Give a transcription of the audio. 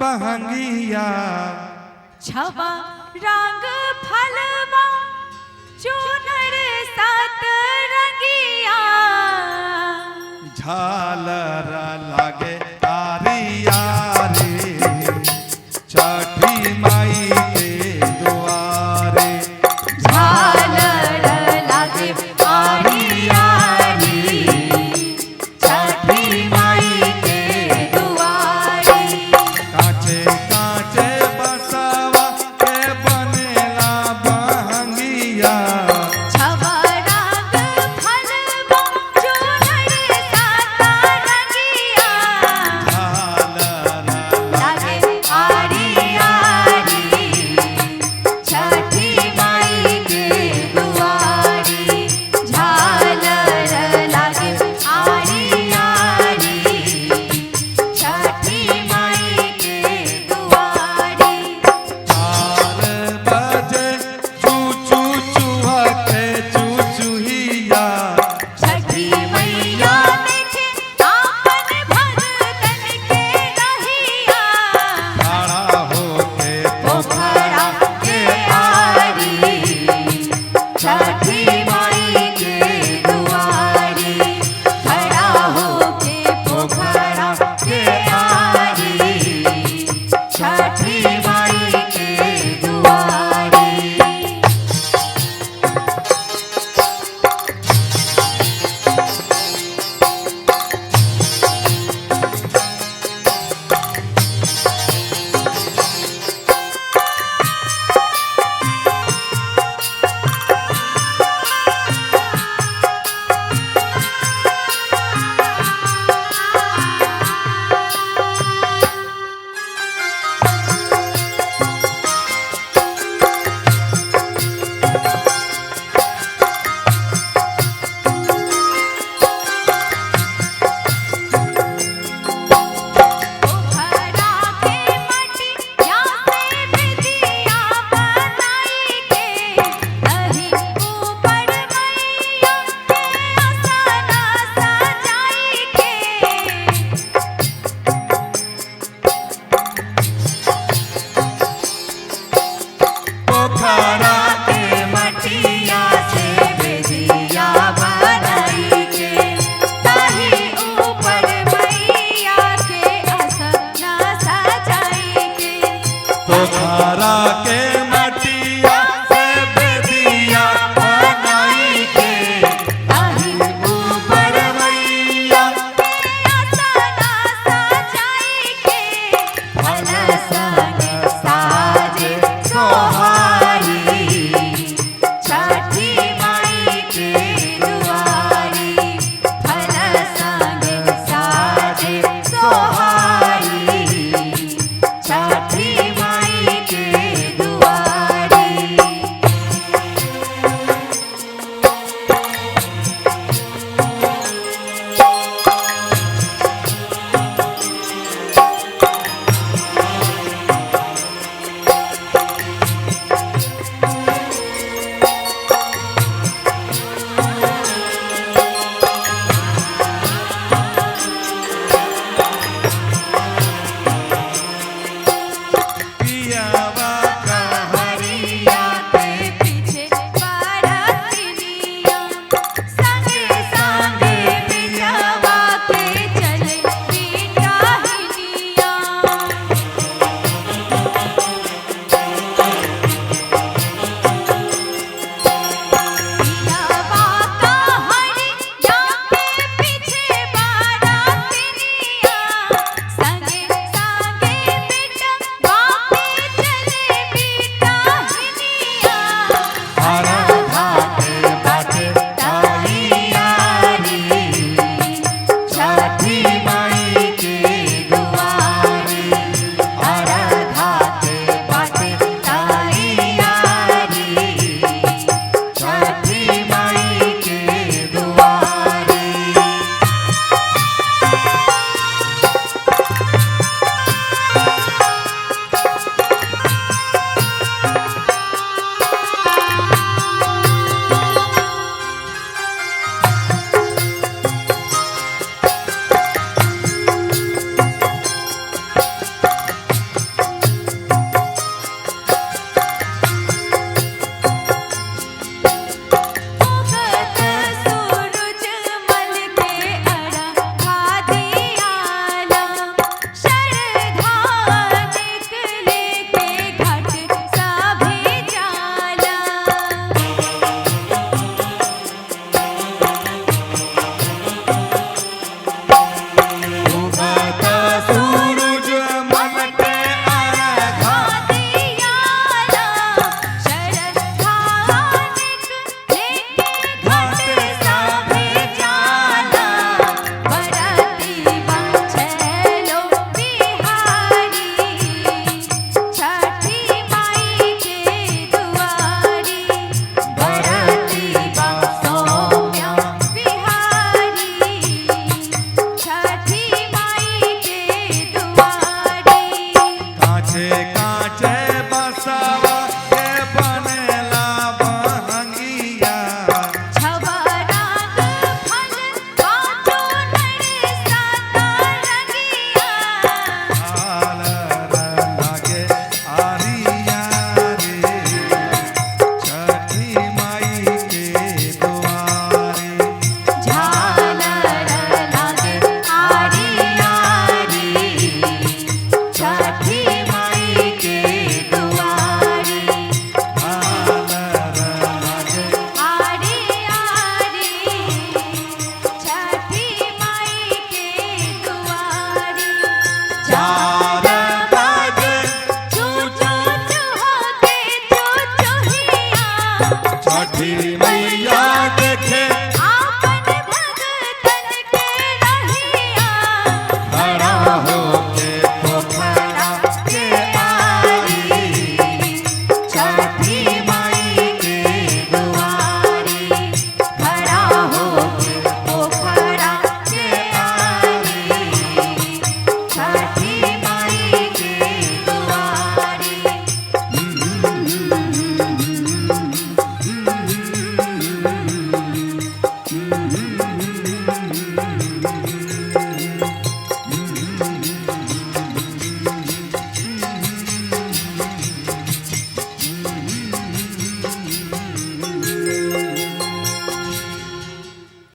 बहंगिया छवा रंग फलवा चुनर सात रंगिया झालर लागे आरिया रे छठी माई के दुआरे झालर लागे आरिया रे छठी माई के दुआरे काचे काचे बसवा के बनेला बहंगिया छवा रंग फलवा चुनर सात रंगिया झालर लागे आरिया रे छठी माई के दुआरे झालर लागे आरिया रे छठी माई के दुआरे 4 बजे चू चू चूहते चूचूहिया छठी मैया देखे आपन भगतन के रहिया खड़ा होके पोखरा के आरी छठी माई के दुआरे खड़ा होके पोखरा के आरी छठी माई के दुआरे पोखरा के मटिया से बिटिया बनाई के दही ऊपर मैया के आसना सजाई के पोखरा के मटिया से बिटिया बनाई के दही ऊपर मैया के आसना सजाई के पोखरा के मटिया से बेदिया बनाई के दही ऊपर मैया के आसना सजाई के फल संग साजे सोहारी छठी माई के दुआरे फल संग साजे सोहारी छठी माई के दुआरे छे